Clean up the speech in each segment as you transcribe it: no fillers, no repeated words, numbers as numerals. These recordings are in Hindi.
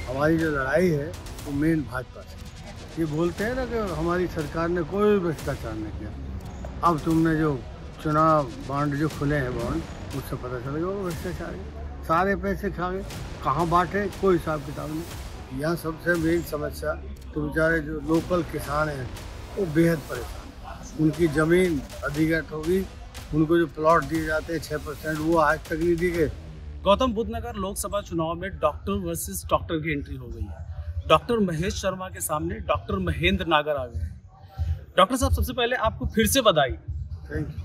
हमारी जो लड़ाई है वो मेन भाजपा से। ये बोलते हैं ना कि हमारी सरकार ने कोई भ्रष्टाचार नहीं किया। अब तुमने जो चुनाव बॉन्ड जो खुले हैं बॉन्ड, उससे पता चलेगा वो भ्रष्टाचार है। सारे पैसे खा गए, कहाँ बांटे कोई हिसाब किताब नहीं। यहाँ सबसे मेन समस्या तो बेचारे जो लोकल किसान हैं वो बेहद परेशान। उनकी ज़मीन अधिग्रहण होगी, उनको जो प्लॉट दिए जाते हैं 6% वो आज तक नहीं दिए गए। गौतम बुद्ध नगर लोकसभा चुनाव में डॉक्टर वर्सेस डॉक्टर की एंट्री हो गई है। डॉक्टर महेश शर्मा के सामने डॉक्टर महेंद्र नागर आ गए हैं। डॉक्टर साहब, सबसे पहले आपको फिर से बधाई।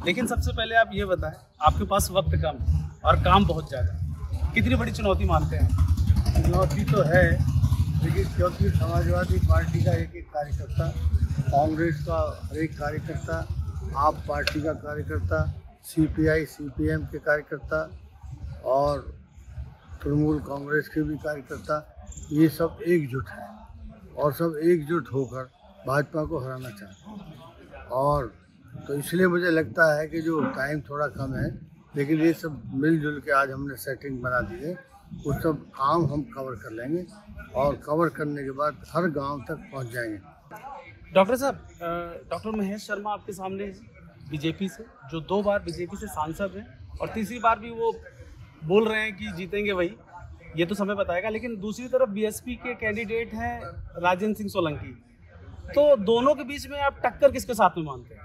लेकिन सबसे पहले आप ये बताएं, आपके पास वक्त कम और काम बहुत ज़्यादा, कितनी बड़ी चुनौती मानते हैं? चुनौती तो है, लेकिन क्योंकि समाजवादी पार्टी का एक एक कार्यकर्ता, कांग्रेस का हर एक कार्यकर्ता, आप पार्टी का कार्यकर्ता, CPI CPM के कार्यकर्ता और तृणमूल कांग्रेस के भी कार्यकर्ता, ये सब एकजुट हैं और सब एकजुट होकर भाजपा को हराना चाहते हैं। और तो इसलिए मुझे लगता है कि जो टाइम थोड़ा कम है, लेकिन ये सब मिलजुल के आज हमने सेटिंग बना दी है। वो सब काम हम कवर कर लेंगे और कवर करने के बाद हर गांव तक पहुंच जाएंगे। डॉक्टर साहब, डॉक्टर महेश शर्मा आपके सामने बीजेपी से, जो 2 बार बीजेपी से सांसद हैं और तीसरी बार भी वो बोल रहे हैं कि जीतेंगे वही, ये तो समय बताएगा। लेकिन दूसरी तरफ BSP के कैंडिडेट हैं राजेंद्र सिंह सोलंकी। तो दोनों के बीच में आप टक्कर किसके साथ में मानते हैं?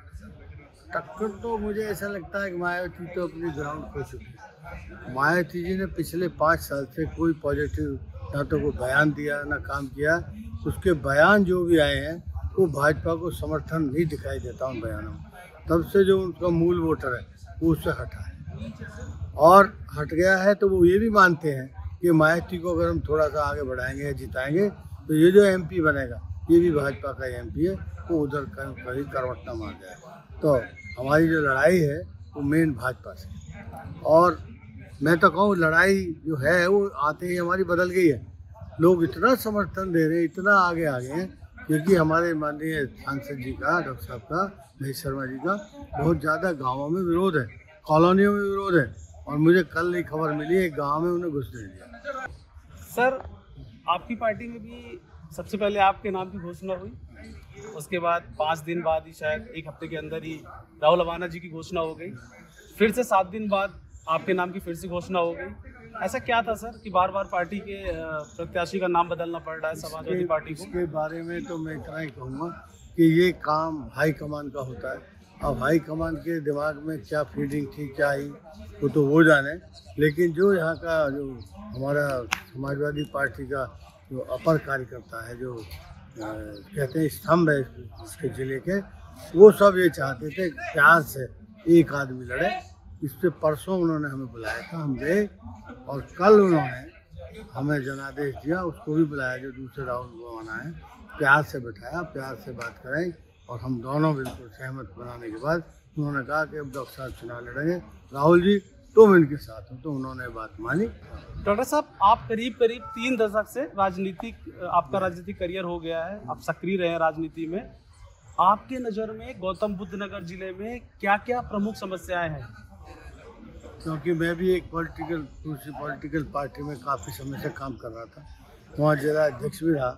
टक्कर तो मुझे ऐसा लगता है कि मायावती तो अपनी ग्राउंड खो चुकी है। मायावती जी ने पिछले 5 साल से कोई पॉजिटिव ना तो कोई बयान दिया ना काम किया। उसके बयान जो भी आए हैं वो भाजपा को समर्थन नहीं दिखाई देता उन बयानों में। तब से जो उनका मूल वोटर है वो उससे हटा है और हट गया है। तो वो ये भी मानते हैं कि मायावती को अगर हम थोड़ा सा आगे बढ़ाएंगे या जिताएंगे तो ये जो MP बनेगा ये भी भाजपा का MP है, वो उधर कहीं करवट मार जाएगा। तो हमारी जो लड़ाई है वो मेन भाजपा से। और मैं तो कहूँ लड़ाई जो है वो आते ही हमारी बदल गई है। लोग इतना समर्थन दे रहे हैं, इतना आगे आ गए हैं, क्योंकि हमारे माननीय सांसद जी का, डॉक्टर साहब का, महेश शर्मा जी का बहुत ज़्यादा गाँवों में विरोध है, कॉलोनियों में विरोध है। और मुझे कल ही खबर मिली एक गाँव में उन्हें घुस नहीं दिया। सर, आपकी पार्टी में भी सबसे पहले आपके नाम की घोषणा हुई, उसके बाद 5 दिन बाद ही, शायद 1 हफ्ते के अंदर ही राहुल अवाना जी की घोषणा हो गई, फिर से 7 दिन बाद आपके नाम की फिर से घोषणा हो गई। ऐसा क्या था सर कि बार बार पार्टी के प्रत्याशी का नाम बदलना पड़ रहा है समाजवादी पार्टी को? इसके बारे में तो मैं इतना ही कहूँगा कि ये काम हाईकमान का होता है। अब हाईकमान के दिमाग में क्या फीडिंग थी, क्या ही, वो तो वो जाने। लेकिन जो यहाँ का जो हमारा समाजवादी पार्टी का जो अपर कार्यकर्ता है, जो कहते हैं स्तंभ है इसके ज़िले के, वो सब ये चाहते थे प्यार से एक आदमी लड़े। इस पे परसों उन्होंने हमें बुलाया था, हम गए, और कल उन्होंने हमें जनादेश दिया, उसको भी बुलाया जो दूसरे राहुल को आना है। प्यार से बैठाया, प्यार से बात कराई और हम दोनों बिल्कुल सहमत बनाने के बाद उन्होंने कहा कि अब डॉक्टर साहब चुनाव लड़ेंगे, राहुल जी तुम इनके साथ हो। तो उन्होंने बात मानी। डॉक्टर साहब, आप करीब 3 दशक से आपका राजनीतिक करियर हो गया है, आप सक्रिय रहे हैं राजनीति में। आपके नज़र में गौतम बुद्ध नगर जिले में क्या क्या प्रमुख समस्याएं हैं? क्योंकि मैं भी एक दूसरी पॉलिटिकल पार्टी में काफ़ी समय से काम कर रहा था, वहाँ जिला अध्यक्ष भी रहा,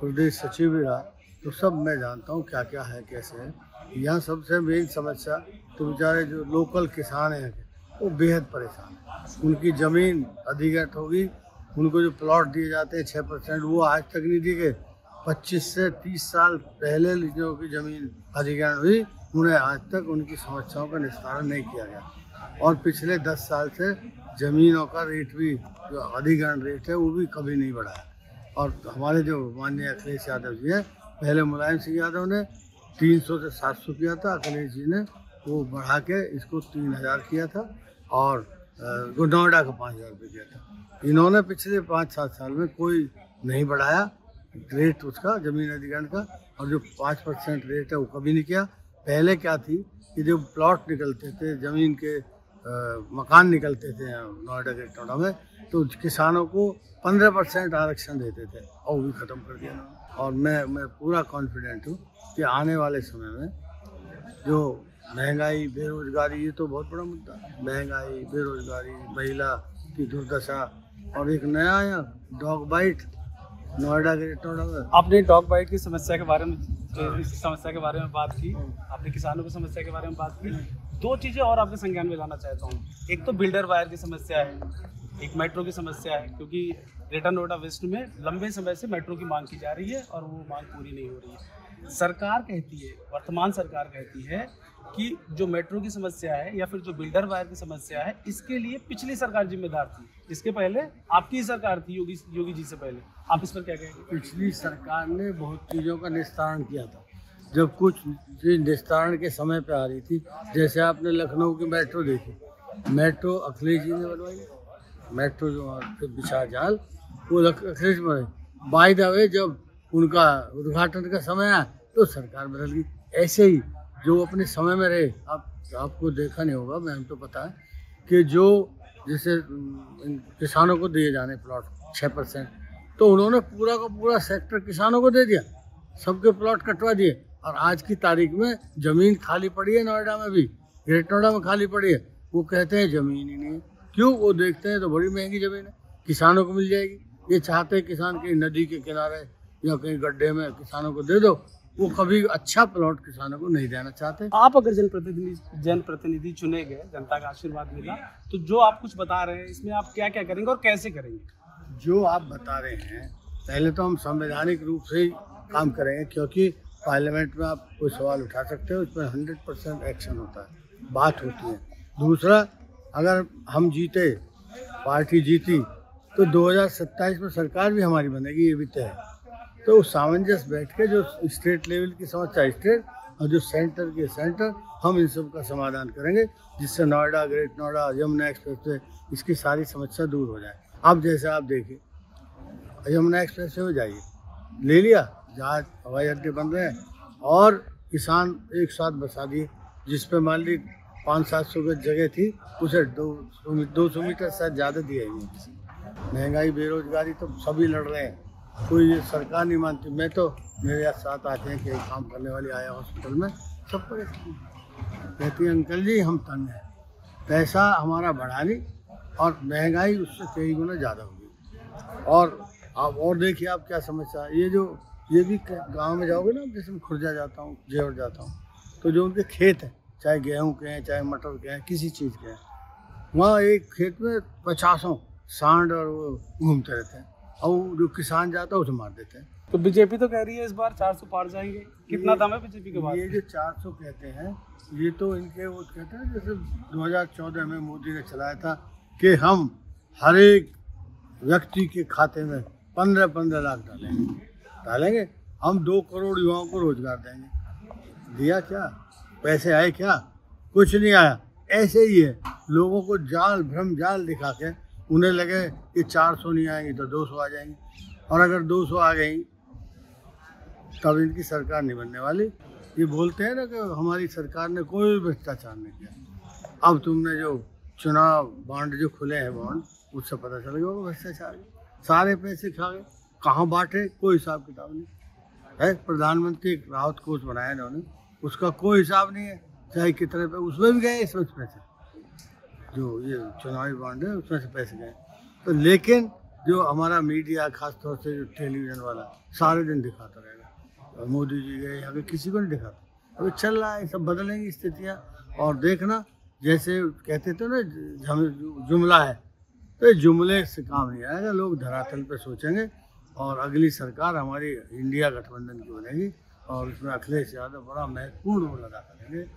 प्रदेश सचिव भी रहा, तो सब मैं जानता हूँ क्या क्या है, कैसे है। यहाँ सबसे मेन समस्या तो बेचारे जो लोकल किसान हैं वो बेहद परेशान हैं। उनकी ज़मीन अधिग्रहण होगी, उनको जो प्लॉट दिए जाते हैं 6% वो आज तक नहीं दिए गए। 25 से 30 साल पहले जो की ज़मीन अधिग्रहण हुई, उन्हें आज तक उनकी समस्याओं का निस्तारण नहीं किया गया। और पिछले 10 साल से ज़मीनों का रेट भी, जो अधिग्रहण रेट है, वो भी कभी नहीं बढ़ा है। और हमारे जो माननीय अखिलेश यादव जी हैं, पहले मुलायम सिंह यादव ने 300 से 700 किया था, अखिलेश जी ने वो बढ़ा के इसको 3000 किया था, और नोएडा का 5000 रुपये किया था। इन्होंने पिछले 5-7 साल में कोई नहीं बढ़ाया रेट उसका, ज़मीन अधिग्रहण का, और जो 5% रेट है वो कभी नहीं किया। पहले क्या थी कि जो प्लॉट निकलते थे, ज़मीन के मकान निकलते थे नोएडा के टोडा में, तो किसानों को 15% आरक्षण देते थे, और वो भी ख़त्म कर दिया। और मैं पूरा कॉन्फिडेंट हूँ कि आने वाले समय में जो महंगाई, बेरोजगारी, ये तो बहुत बड़ा मुद्दा है। महंगाई, बेरोजगारी, महिला की दुर्दशा, और एक नया dog bite Noida greater Noida में आपने डॉग बाइट की समस्या के बारे में बात की, आपने किसानों की समस्या के बारे में बात की। दो चीज़ें और आपके संज्ञान में लाना चाहता हूँ। एक तो बिल्डर वायर की समस्या है, एक मेट्रो की समस्या है, क्योंकि ग्रेटर नोएडा वेस्ट में लंबे समय से मेट्रो की मांग की जा रही है और वो मांग पूरी नहीं हो रही है। सरकार कहती है, वर्तमान सरकार कहती है कि जो मेट्रो की समस्या है या फिर जो बिल्डर वायर की समस्या है, इसके लिए पिछली सरकार जिम्मेदार थी। इसके पहले आपकी सरकार थी, योगी जी से पहले। आप इस पर क्या कहेंगे? पिछली सरकार ने बहुत चीज़ों का निस्तारण किया था। जब कुछ चीज़ निस्तारण के समय पे आ रही थी, जैसे आपने लखनऊ की मेट्रो देखी, मेट्रो अखिलेश जी ने बनवाई। मेट्रो जो बिछा जाल वो अखिलेश बनाई। बाय द वे जब उनका उद्घाटन का समय आया तो सरकार बदल गई। ऐसे ही जो अपने समय में रहे, आपको देखा नहीं होगा, मैंने तो पता है कि जो जैसे किसानों को दिए जाने प्लॉट 6%, तो उन्होंने पूरा का पूरा सेक्टर किसानों को दे दिया, सबके प्लॉट कटवा दिए। और आज की तारीख में ज़मीन खाली पड़ी है, नोएडा में भी, ग्रेटर नोएडा में खाली पड़ी है। वो कहते हैं ज़मीन ही नहीं है। क्यों? वो देखते हैं तो बड़ी महंगी ज़मीन है, किसानों को मिल जाएगी। ये चाहते हैं किसान कहीं नदी के किनारे या कहीं गड्ढे में किसानों को दे दो। वो कभी अच्छा प्लॉट किसानों को नहीं देना चाहते। आप अगर जनप्रतिनिधि चुने गए, जनता का आशीर्वाद मिला, तो जो आप कुछ बता रहे हैं इसमें आप क्या क्या करेंगे और कैसे करेंगे? जो आप बता रहे हैं, पहले तो हम संवैधानिक रूप से ही काम करेंगे, क्योंकि पार्लियामेंट में आप कोई सवाल उठा सकते हो, उसमें 100% एक्शन होता है, बात होती है। दूसरा, अगर हम जीते, पार्टी जीती, तो 2027 में सरकार भी हमारी बनेगी, ये भी तय है। तो सामंजस्य बैठ के जो स्टेट लेवल की समस्या स्टेट और जो सेंटर की सेंटर, हम इन सब का समाधान करेंगे, जिससे Noida, great Noida, Yamuna express way, इसकी सारी समस्या दूर हो जाए। अब जैसे आप देखिए, यमुना एक्सप्रेस वे हो जाइए, ले लिया, जहाज हवाई अड्डे बन रहे हैं और किसान एक साथ बसा दिए। जिस पे मान ली 500-700 गज जगह थी, उसे 200 मीटर शायद ज़्यादा दिया ही नहीं। महंगाई, बेरोजगारी तो सभी लड़ रहे हैं, कोई ये सरकार नहीं मानती। मैं तो, मेरे साथ आते हैं कि काम करने वाली आया हॉस्पिटल में, सब परेशान कहती है, अंकल जी हम तंग हैं, पैसा हमारा बढ़ा नहीं और महंगाई उससे कई गुना ज़्यादा होगी। और आप और देखिए, आप क्या समस्या है, ये भी गांव में जाओगे ना, जैसे मैं खुर्जा जाता हूँ, जेवर जाता हूँ, तो जो उनके खेत हैं, चाहे गेहूँ के हैं, चाहे मटर के हैं, किसी चीज़ के हैं, वहाँ एक खेत में 50 सांड और वो घूमते रहते हैं, और जो किसान जाता है उसे मार देते हैं। तो बीजेपी तो कह रही है इस बार 400 पार जाएंगे। कितना दम है बीजेपी के बाद? ये जो 400 कहते हैं, ये तो इनके वो कहते हैं, जैसे 2014 में मोदी ने चलाया था कि हम हर एक व्यक्ति के खाते में 15-15 लाख डालेंगे, हम 2 करोड़ युवाओं को रोजगार देंगे। दिया क्या? पैसे आए क्या? कुछ नहीं आया। ऐसे ही है, लोगों को जाल, भ्रम जाल दिखा के उन्हें लगे कि 400 नहीं आएंगे तो 200 आ जाएंगे, और अगर 200 आ गई तब इनकी सरकार नहीं बनने वाली। ये बोलते हैं ना कि हमारी सरकार ने कोई भ्रष्टाचार नहीं किया। अब तुमने जो चुनाव बॉन्ड जो खुले हैं बॉन्ड, उससे पता चल गया वो भ्रष्टाचार है। सारे पैसे खा गए, कहाँ बांटे कोई हिसाब किताब नहीं है। प्रधानमंत्री राहत कोष बनाया इन्होंने, उसका कोई हिसाब नहीं है, चाहे कितने पे, उसमें भी गए इसमें पैसे, जो ये चुनावी बॉन्ड है उसमें से पैसे गए। तो लेकिन जो हमारा मीडिया, खासतौर से जो टेलीविज़न वाला, सारे दिन दिखाता रहेगा मोदी जी गए, अगर किसी को नहीं दिखाता। अभी चल रहा है, सब बदलेंगी स्थितियाँ। और देखना, जैसे कहते थे ना जुमला है, तो जुमले से काम नहीं आएगा, लोग धरातल पे सोचेंगे। और अगली सरकार हमारी इंडिया गठबंधन की बनेगी और उसमें अखिलेश यादव बड़ा महत्वपूर्ण रोल अदा करेंगे।